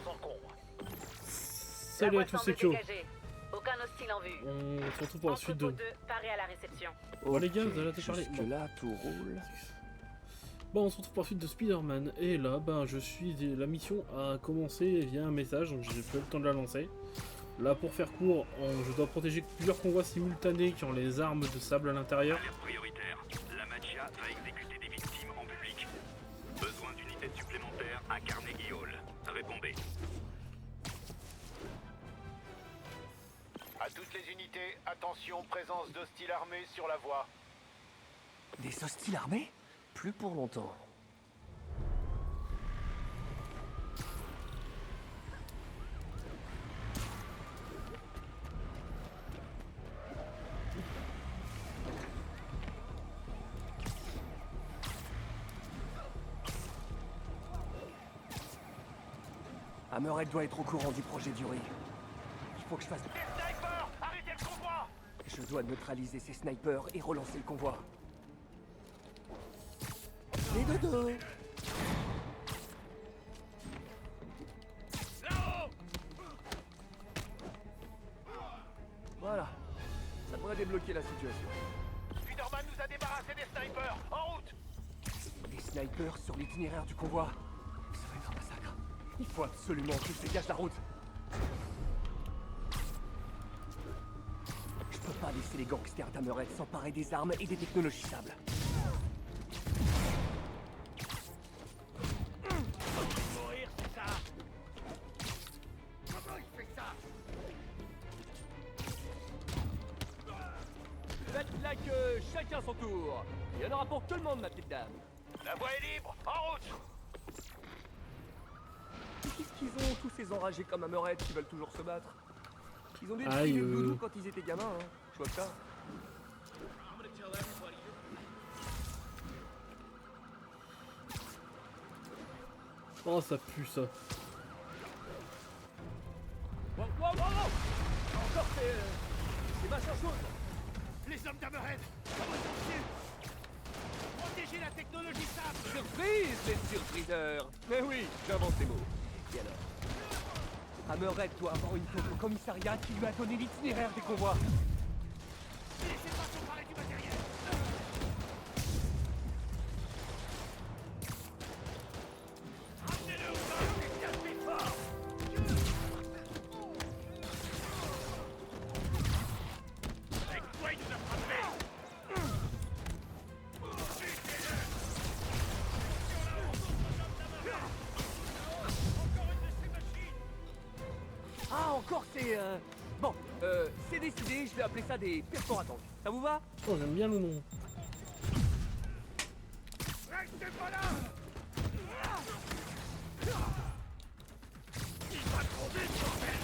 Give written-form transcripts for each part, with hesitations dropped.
encombre. Salut à tous, c'est Kyo. Aucun hostile en vue. On se retrouve pour la suite de... Entrepôt 2, paré à la réception. Oh les gars, vous allez te parler. Jusque-là, tout roule. Bon, on se retrouve pour la suite de Spider-Man. Et là, ben, la mission a commencé via un message, donc j'ai pas eu le temps de la lancer. Là, pour faire court, je dois protéger plusieurs convois simultanés qui ont les armes de sable à l'intérieur. Alerte prioritaire. La Mafia va exécuter des victimes en public. Besoin d'unités supplémentaires à Carnegie Hall. Répondez. À toutes les unités, attention, présence d'hostiles armés sur la voie. Des hostiles armés? Plus pour longtemps. Hammerhead doit être au courant du projet Dury. Il faut que je fasse... Des snipers! Arrêtez le convoi! Je dois neutraliser ces snipers et relancer le convoi. Les dodos! Là-haut! Voilà. Ça devrait débloquer la situation. Spider-Man nous a débarrassé des snipers! En route! Des snipers sur l'itinéraire du convoi. Ça va être un massacre. Il faut absolument que je dégage la route. Je peux pas laisser les gangsters d'Hammerhead s'emparer des armes et des technologies sables. Mourir, c'est ça! Comment il fait ça? Faites là que chacun son tour. Il y en aura pour tout le monde, ma petite dame. La voie est libre! En route! Qu'est-ce qu'ils ont, tous ces enragés comme Hammerhead qui veulent toujours se battre? Ils ont dû Aïe, le doudou quand ils étaient gamins, hein. Je vois que ça. Oh, ça pue ça. Wow, wow, wow, wow. Encore ces machins chauds. Les hommes d'Hammerhead! Attention! Protégez la technologie sable! Surprise, les surpriseurs. Mais oui, j'invente les mots. Et alors? Hammerhead doit avoir une faute au commissariat qui lui a donné l'itinéraire des convois. Laissez pas s'emparer du matériel! Ramenez-le au sol! Tapez fort! Avec quoi il nous a frappé? Encore une de ces machines! Ah, encore ces... Bon, c'est décidé, je vais appeler ça des perforatants. Ça vous va? Oh, j'aime bien le nom. Restez pas là! Il va trop vite, bordel!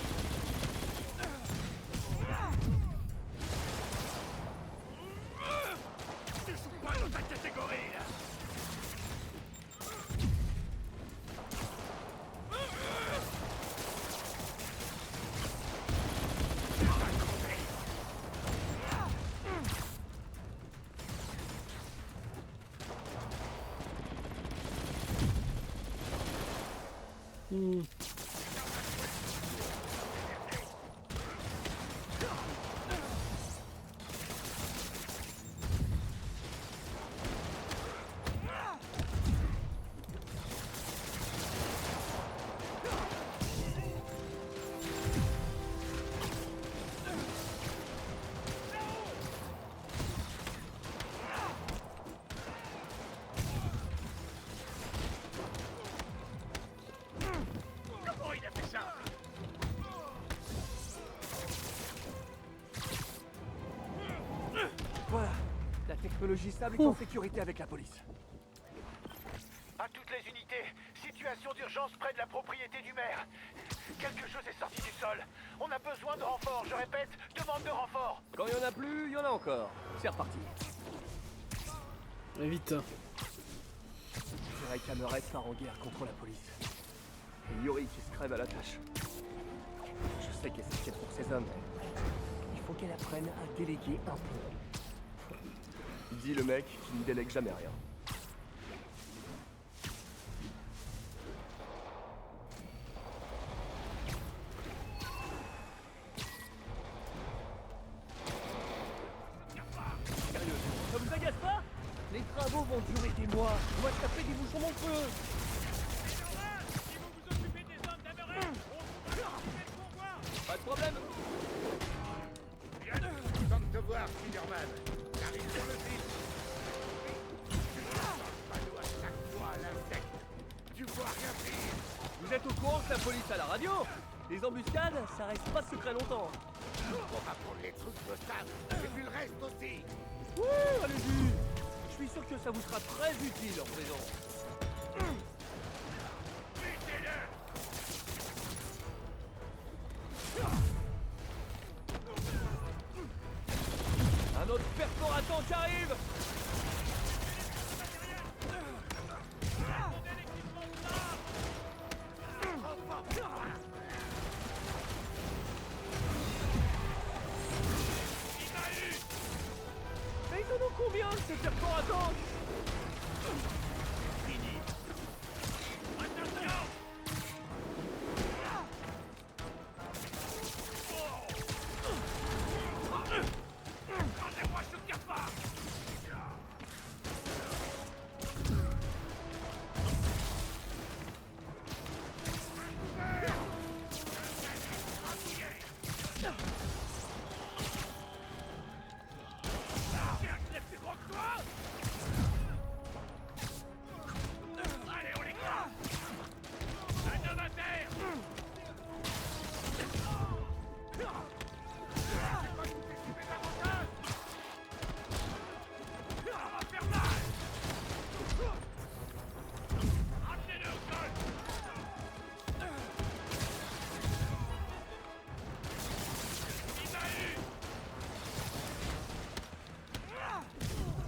Tu joues pas dans ta catégorie, là! Comment il a fait ça? Voilà. La technologie sable est en sécurité avec la police. À toutes les unités, situation d'urgence près de la propriété du maire. Quelque chose est sorti du sol. On a besoin de renfort, je répète, demande de renfort. Quand il y en a plus, il y en a encore. C'est reparti. Mais vite. Je dirais qu'Hammerhead part en guerre contre la police. Et Yuri qui se crève à la tâche. Je sais qu'elle s'inquiète pour ses hommes, mais il faut qu'elle apprenne à déléguer un peu. Dit le mec qui ne délègue jamais rien. moi. On va se taper des bouchons mon feu. Si vous vous occupez des hommes d'Ameray, on va s'occuper de convoi. Pas de problème. Bien, content de te voir, Spider-Man. J'arrive sur le site. Panneau à chaque fois, l'insecte. Tu vois rien pire. Vous êtes au courant que la police a la radio? Les embuscades, ça reste pas secret longtemps. On va prendre les trucs de sable. Et puis le reste aussi. Ouais, allez-y. Je suis sûr que ça vous sera très utile en présence. Butez-le. Un autre perforatant qui arrive. Mais ils en ont combien de ces perforatants?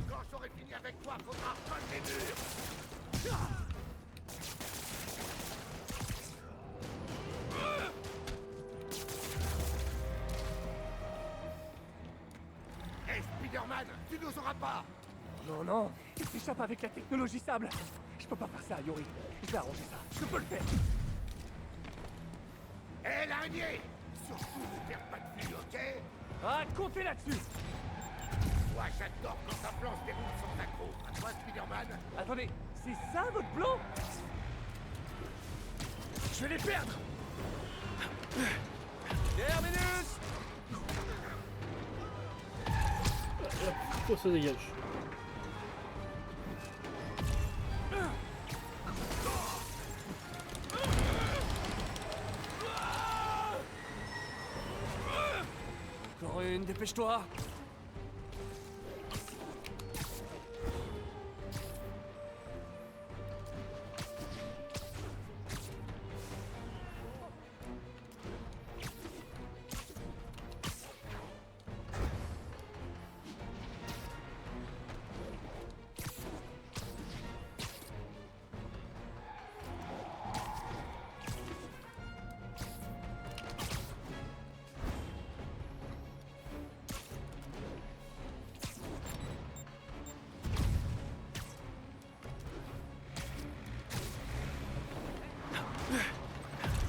Quand j'aurai fini avec toi, faudra reprendre les murs. Hey Spider-Man, tu nous auras pas. Non, non, il s'échappe avec la technologie sable. Je peux pas faire ça, Yori. Je vais arranger ça. Je peux le faire. Hé l'araignée, surtout ne perds pas de vue, ok? Ah, comptez là-dessus. Moi j'adore quand ta plan se déroule sans accroc. À toi Spider-Man. Attendez, c'est ça votre plan? Je vais les perdre. Terminus. Pourquoi ça dégage? Encore une, dépêche-toi.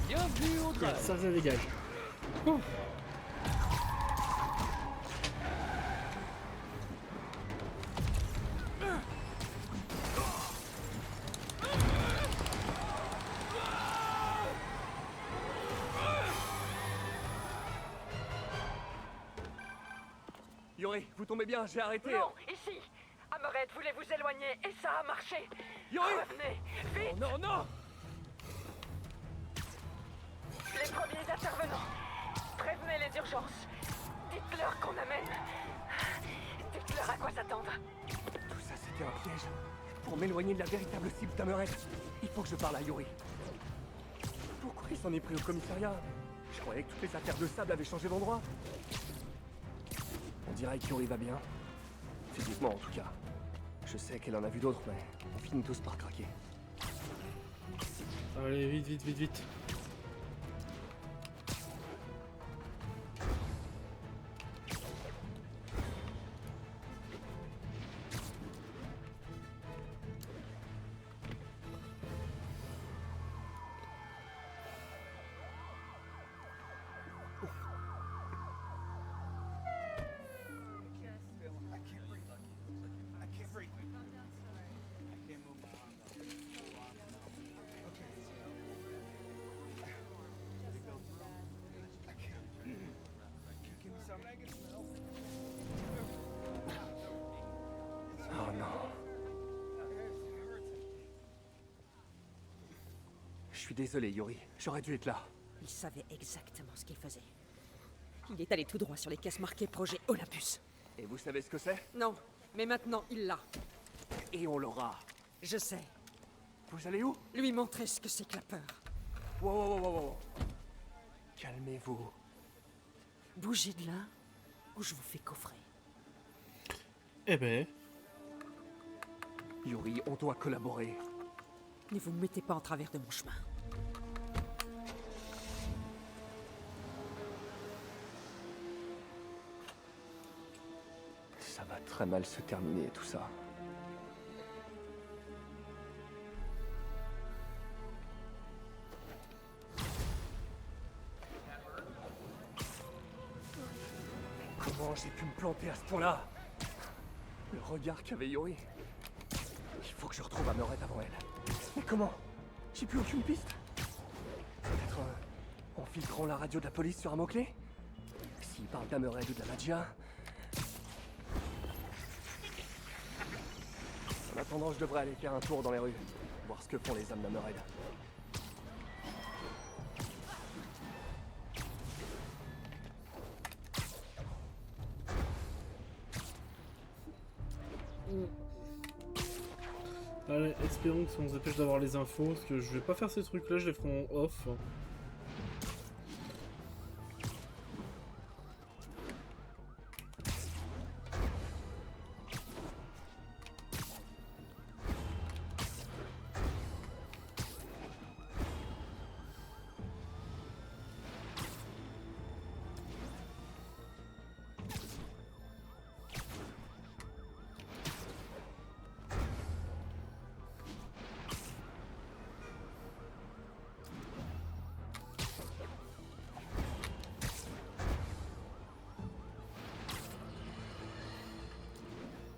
Bienvenue au drive. Ça dégage. Oh. Yori, vous tombez bien, j'ai arrêté. Non, ici. Hammerhead voulait vous éloigner et ça a marché. Yori. Revenez, vite. Oh non, non. Les premiers intervenants. Prévenez les urgences. Dites-leur qu'on amène. Dites-leur à quoi s'attendre. Tout ça, c'était un piège. Pour m'éloigner de la véritable cible d'Hammerhead, il faut que je parle à Yori. Pourquoi il s'en est pris au commissariat? Je croyais que toutes les affaires de sable avaient changé d'endroit. On dirait que Yori va bien. Physiquement, en tout cas. Je sais qu'elle en a vu d'autres, mais on finit tous par craquer. Allez, vite, vite, vite, vite. suis désolé, Yuri. J'aurais dû être là. Il savait exactement ce qu'il faisait. Il est allé tout droit sur les caisses marquées Projet Olympus. Et vous savez ce que c'est? Non, mais maintenant il l'a. Et on l'aura. Je sais. Vous allez où? Lui montrer ce que c'est que la peur. Wow. Calmez-vous. Bougez de là, ou je vous fais coffrer. Eh ben, Yuri, on doit collaborer. Ne vous mettez pas en travers de mon chemin. Ça va très mal se terminer, tout ça. Comment j'ai pu me planter à ce point-là? Le regard qu'avait Yuri. Il faut que je retrouve Hammerhead avant elle. Mais comment? J'ai plus aucune piste. Peut-être en filtrant la radio de la police sur un mot-clé? S'il parle d'Hammerhead ou de la Magia. En attendant, je devrais aller faire un tour dans les rues. Voir ce que font les hommes d'Hammerhead. allez, espérons que ça nous empêche d'avoir les infos, parce que je vais pas faire ces trucs-là, je les ferai en off.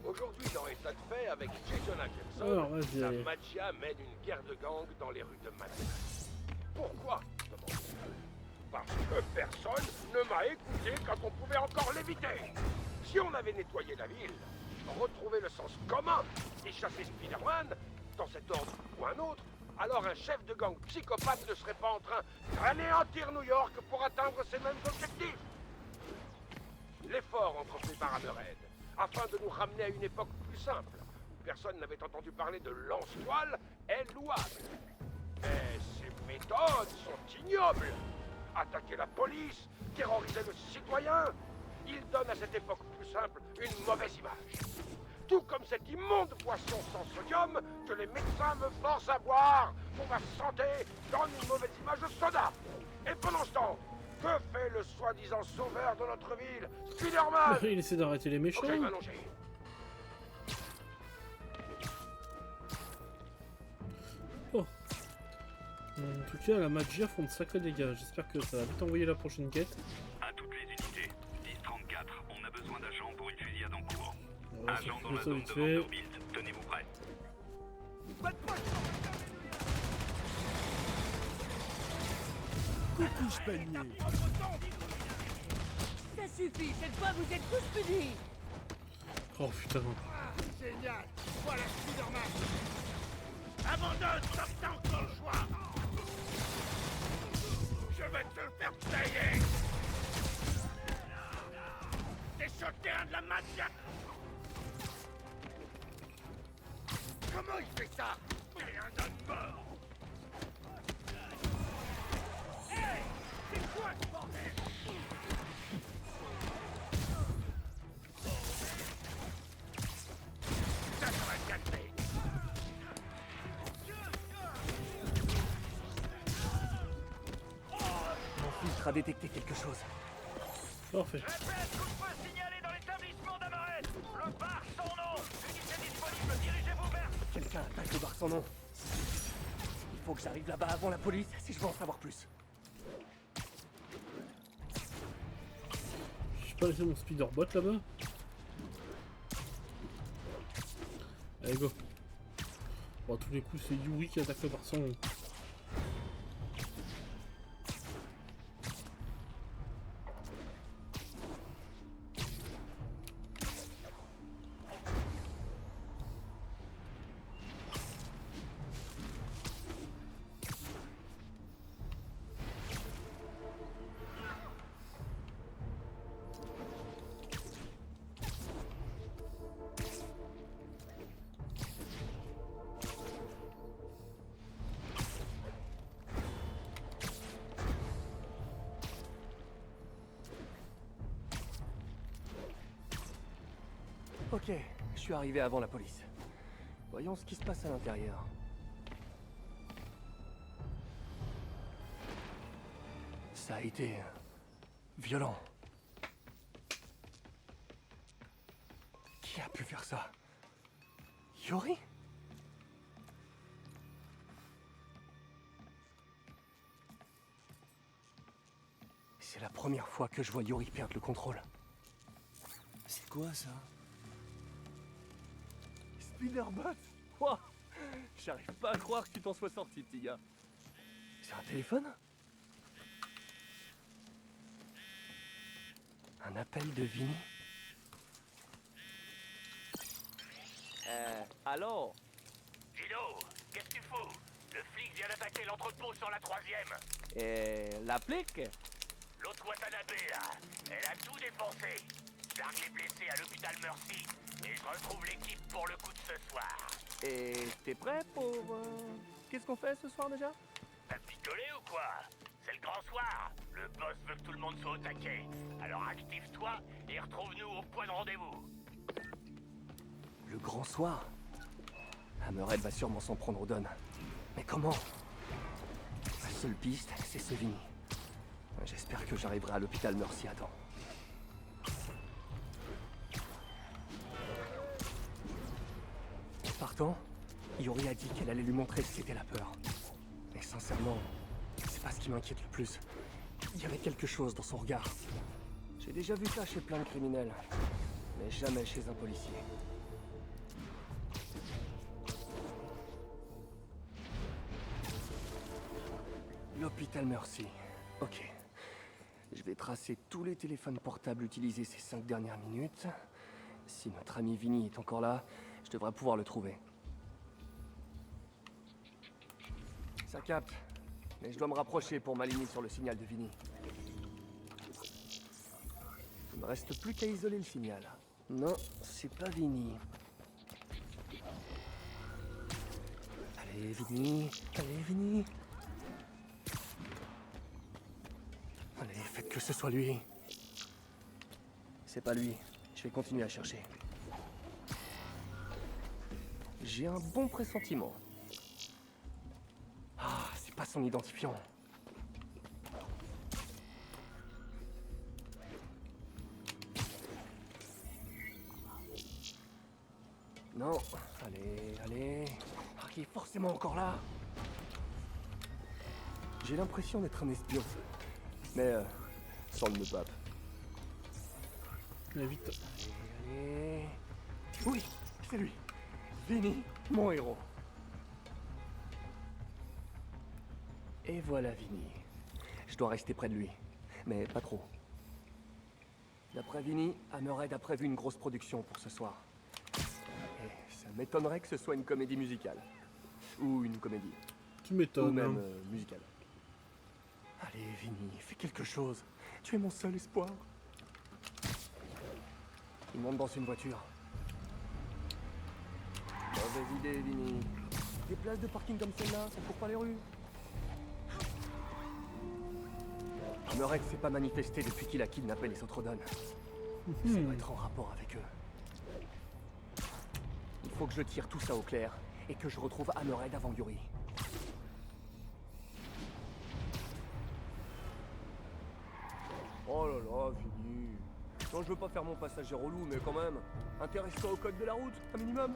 Aujourd'hui, dans État de fait, avec Jason Alors, Atkinson, vas-y, la allez. Magia mène une guerre de gangs dans les rues de Manhattan. Pourquoi? demande-t-elle. Parce que personne ne m'a écouté quand on pouvait encore l'éviter. Si on avait nettoyé la ville, retrouvé le sens commun et chassé Spider-Man, dans cet ordre ou un autre, alors un chef de gang psychopathe ne serait pas en train d'anéantir New York pour atteindre ses mêmes objectifs. L'effort entrepris par Hammerhead, afin de nous ramener à une époque plus simple, où personne n'avait entendu parler de lance-toile, est louable. Mais ces méthodes sont ignobles. Attaquer la police, terroriser le citoyen, il donne à cette époque plus simple une mauvaise image. Tout comme cette immonde boisson sans sodium que les médecins me forcent à boire pour ma santé donne une mauvaise image au soda. Et pendant ce temps, que fait le soi-disant sauveur de notre ville, Spider-Man? Il essaie d'arrêter les méchants. Ok, m'allonger. Oh. En tout cas, la Magia font de sacrés dégâts. J'espère que ça va vite envoyer la prochaine quête. À toutes les unités, 10-34, on a besoin d'agents pour une fusillade en cours. On va Agents dans s'occuper la ça zone vite de fait. Vanderbilt, tenez-vous prêts. Ça suffit, cette fois vous êtes tous punis. Oh putain. Génial! Voilà Spider-Man! Abandonne, t'as encore le choix! Je vais te le faire tailler! T'es sur le terrain de la Magia! Comment il fait ça? T'es un homme mort! Hey! C'est quoi ce bordel? Ça va te calmer! Mon filtre a détecté quelque chose. Parfait. Répète, coup de feu signalé dans l'établissement d'Hammerhead! Le bar sans nom! Unité disponible, dirigez-vous vers... Quelqu'un attaque le bar sans nom. Il faut que j'arrive là-bas avant la police si je veux en savoir plus. J'ai pas laissé mon speederbot là-bas. Allez go. Bon, à tous les coups c'est Yuri qui attaque le bar sans nom. Ok, je suis arrivé avant la police. Voyons ce qui se passe à l'intérieur. Ça a été violent. Qui a pu faire ça? Yori? C'est la première fois que je vois Yori perdre le contrôle. C'est quoi ça? Spider-Bot! Wow. J'arrive pas à croire que tu t'en sois sorti, petit gars. C'est un téléphone? Un appel de Vinny? Allô? Gino, qu'est-ce que tu fous? Le flic vient d'attaquer l'entrepôt sur la 3e. L'applique? L'autre Watanabe, là, elle a tout défoncé. J'argue les blessés à l'hôpital Mercy. Et je retrouve l'équipe pour le coup de ce soir. Et t'es prêt pour... Qu'est-ce qu'on fait ce soir déjà? T'as picolé ou quoi? C'est le grand soir. Le boss veut que tout le monde soit au taquet. Alors active-toi et retrouve-nous au point de rendez-vous. Le grand soir? Hammerhead va sûrement s'en prendre aux donnes. Mais comment? La seule piste, c'est ce Vinny. J'espère que j'arriverai à l'hôpital Mercy à temps. Partant, Yori a dit qu'elle allait lui montrer ce qu'était la peur. Mais sincèrement, c'est pas ce qui m'inquiète le plus. Il y avait quelque chose dans son regard. J'ai déjà vu ça chez plein de criminels, mais jamais chez un policier. L'hôpital Mercy. Ok. Je vais tracer tous les téléphones portables utilisés ces 5 dernières minutes. Si notre ami Vinny est encore là, je devrais pouvoir le trouver. Ça capte. Mais je dois me rapprocher pour m'aligner sur le signal de Vinny. Il me reste plus qu'à isoler le signal. Non, c'est pas Vinny. Allez, Vinny. Allez, Vinny. Allez, faites que ce soit lui. C'est pas lui. Je vais continuer à chercher. J'ai un bon pressentiment. Ah, c'est pas son identifiant. Non, allez, allez. Ah, il est forcément encore là. J'ai l'impression d'être un espion. Mais sans le pape. Mais vite. Allez. Oui, c'est lui. Vinny, mon héros. Et voilà Vinny. Je dois rester près de lui. Mais pas trop. D'après Vinny, Hammerhead a prévu une grosse production pour ce soir. Et ça m'étonnerait que ce soit une comédie musicale. Ou une comédie. Tu Ou m'étonnes. même Hein. musicale. Allez, Vinny, fais quelque chose. Tu es mon seul espoir. Il monte dans une voiture. Mauvaise idée, Vinny. Des places de parking comme celle-là, ça court pas les rues. Hammerhead s'est pas manifesté depuis qu'il a kidnappé les autres donnes. Ça doit être en rapport avec eux. Il faut que je tire tout ça au clair et que je retrouve Hammerhead avant Yuri. Oh là là, Vinny. Non, je veux pas faire mon passager relou, mais quand même, intéresse-toi au code de la route, un minimum.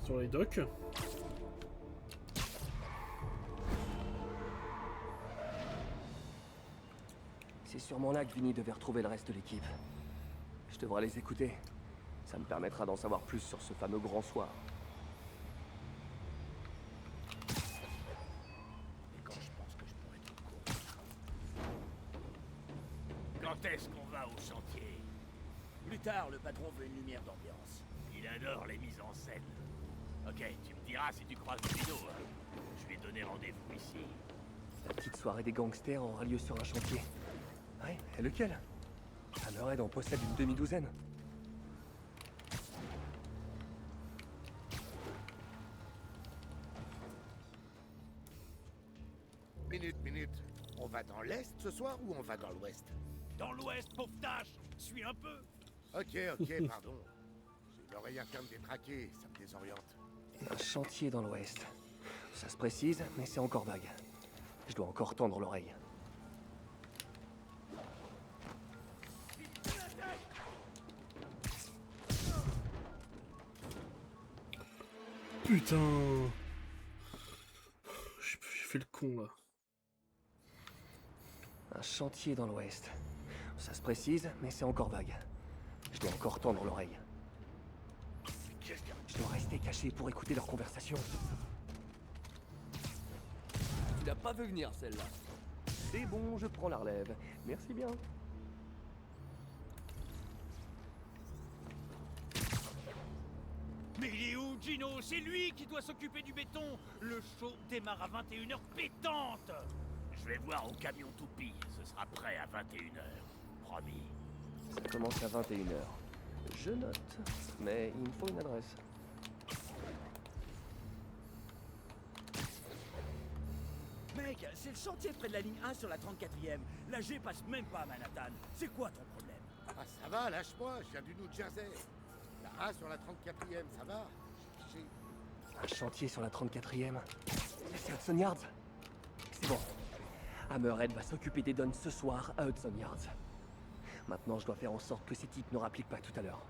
Sur les docks. C'est sûrement là que Vinny devait retrouver le reste de l'équipe. Je devrais les écouter. Ça me permettra d'en savoir plus sur ce fameux grand soir. Quand est-ce qu'on va au chantier? Plus tard, le patron veut une lumière d'ambiance. Il adore les mises en scène. Ok, tu me diras si tu croises Gino. Je lui ai donné rendez-vous ici. La petite soirée des gangsters aura lieu sur un chantier. Ouais, et lequel? Hammerhead en possède une demi-douzaine. minute. On va dans l'est ce soir ou on va dans l'ouest? Dans l'ouest, pauvre tâche. Suis un peu. Ok, pardon. J'ai l'oreille interne détraquée, ça me désoriente. Un chantier dans l'ouest. Ça se précise, mais c'est encore vague. Je dois encore tendre l'oreille. Putain. J'ai fait le con là. Un chantier dans l'ouest. Ça se précise, mais c'est encore vague. Je dois encore tendre l'oreille. Je dois rester caché pour écouter leur conversation. Tu l'as pas vu venir, celle-là. C'est bon, je prends la relève. Merci bien. Mais il est où, Gino? C'est lui qui doit s'occuper du béton. Le show démarre à 21h pétante. Je vais voir au camion toupie. Ce sera prêt à 21h. Promis. Ça commence à 21h. Je note, mais il me faut une adresse. Mec, c'est le chantier près de la ligne 1 sur la 34e. La G passe même pas à Manhattan. C'est quoi ton problème? Ah ça va, lâche-moi, je viens du New Jersey. La A sur la 34e, ça va? J'ai piché. Un chantier sur la 34e. C'est Hudson Yards. C'est bon. Hammerhead va s'occuper des donnes ce soir à Hudson Yards. Maintenant, je dois faire en sorte que ces types ne rappliquent pas tout à l'heure.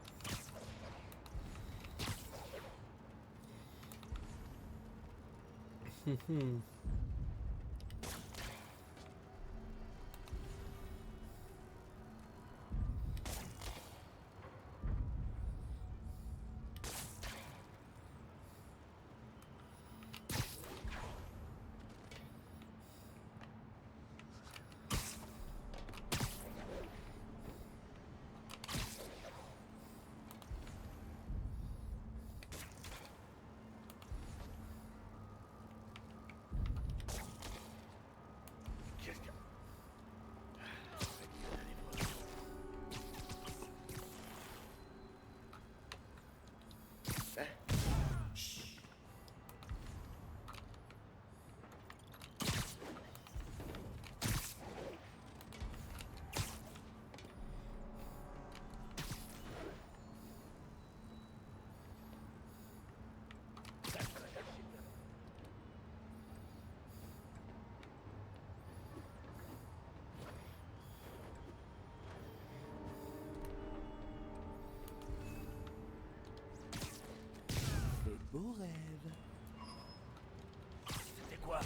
Beau rêve. C'était quoi?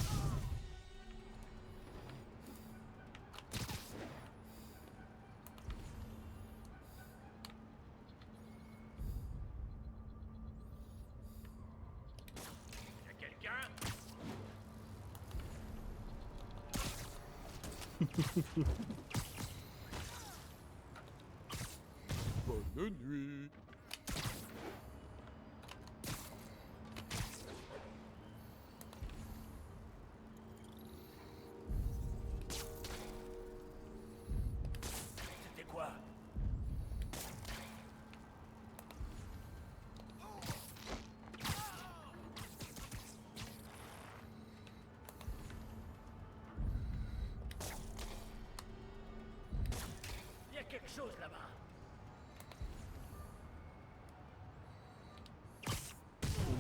Y'a quelqu'un? Bonne nuit. C'était quoi? Il y a quelque chose là-bas.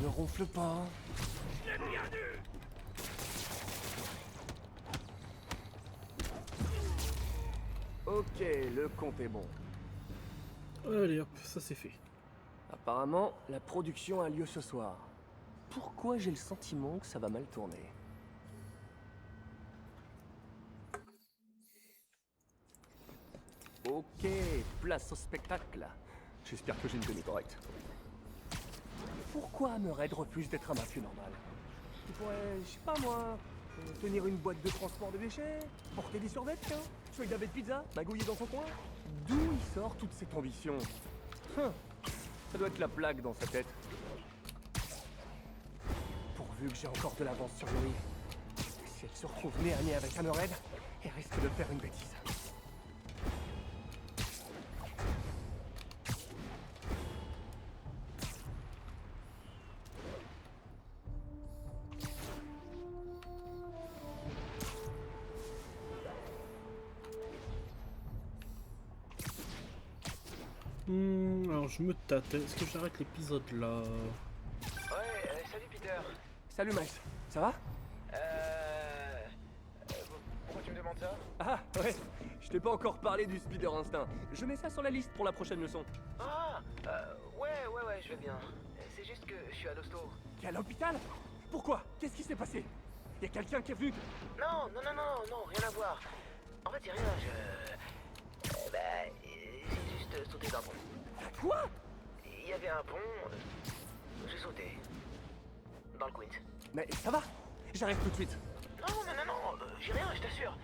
Ne ronfle pas. Je l'ai bien vu. Ok, le compte est bon. Allez hop, ça c'est fait. Apparemment, la production a lieu ce soir. Pourquoi j'ai le sentiment que ça va mal tourner? Ok, place au spectacle. J'espère que j'ai une tenue correcte. Pourquoi Hammerhead refuse d'être un mafieux normal? Tu pourrais, je sais pas moi, tenir une boîte de transport de déchets, porter des survêtements, tiens, jouer David Pizza, magouiller dans son coin. D'où il sort toute cette ambition? Ça doit être la plaque dans sa tête. Pourvu que j'ai encore de l'avance sur Yuri. Si elle se retrouve nez à nez avec Hammerhead, elle risque de faire une bêtise. Alors je me tâte. Est-ce que j'arrête l'épisode là? Ouais, salut Peter. Salut Miles. Ça va? Pourquoi tu me demandes ça? Ah, ouais. Je t'ai pas encore parlé du Spider Instinct. Je mets ça sur la liste pour la prochaine leçon. Ah, ouais, je vais bien. C'est juste que je suis à l'hosto. T'es à l'hôpital? Pourquoi? Qu'est-ce qui s'est passé? Y a quelqu'un qui est venu? Non, rien à voir. En fait, y'a rien, j'ai juste sauté d'un pont. Quoi? Il y avait un pont, j'ai sauté. Dans le Queens. Mais ça va? J'arrive tout de suite. Non, j'ai rien, je t'assure.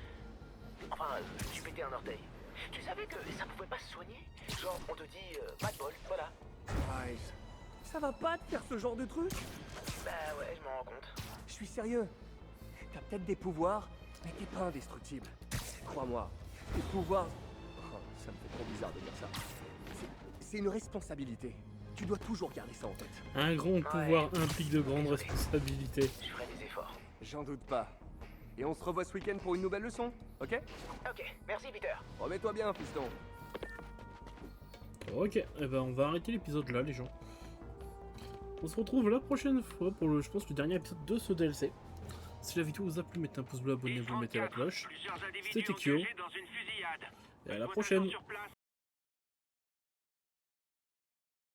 Enfin, j'ai pété un orteil. Tu savais que ça pouvait pas se soigner? Genre, on te dit, pas de bol, voilà. Miles, ça va pas de faire ce genre de truc? Bah ouais, je m'en rends compte. Je suis sérieux. T'as peut-être des pouvoirs, mais t'es pas indestructible. Crois-moi, tes pouvoirs... Oh, ça me fait trop bizarre de dire ça. C'est une responsabilité. Tu dois toujours garder ça en tête. Un grand pouvoir implique de grandes responsabilités. Je ferai des efforts. J'en doute pas. Et on se revoit ce week-end pour une nouvelle leçon, ok? Ok, merci Peter. Remets-toi bien, fiston. Ok, et ben on va arrêter l'épisode là les gens. On se retrouve la prochaine fois pour le, je pense, le dernier épisode de ce DLC. Si la vidéo vous a plu, mettez un pouce bleu, abonnez-vous, mettez la cloche. C'était Kyo. Et à la prochaine. Sur place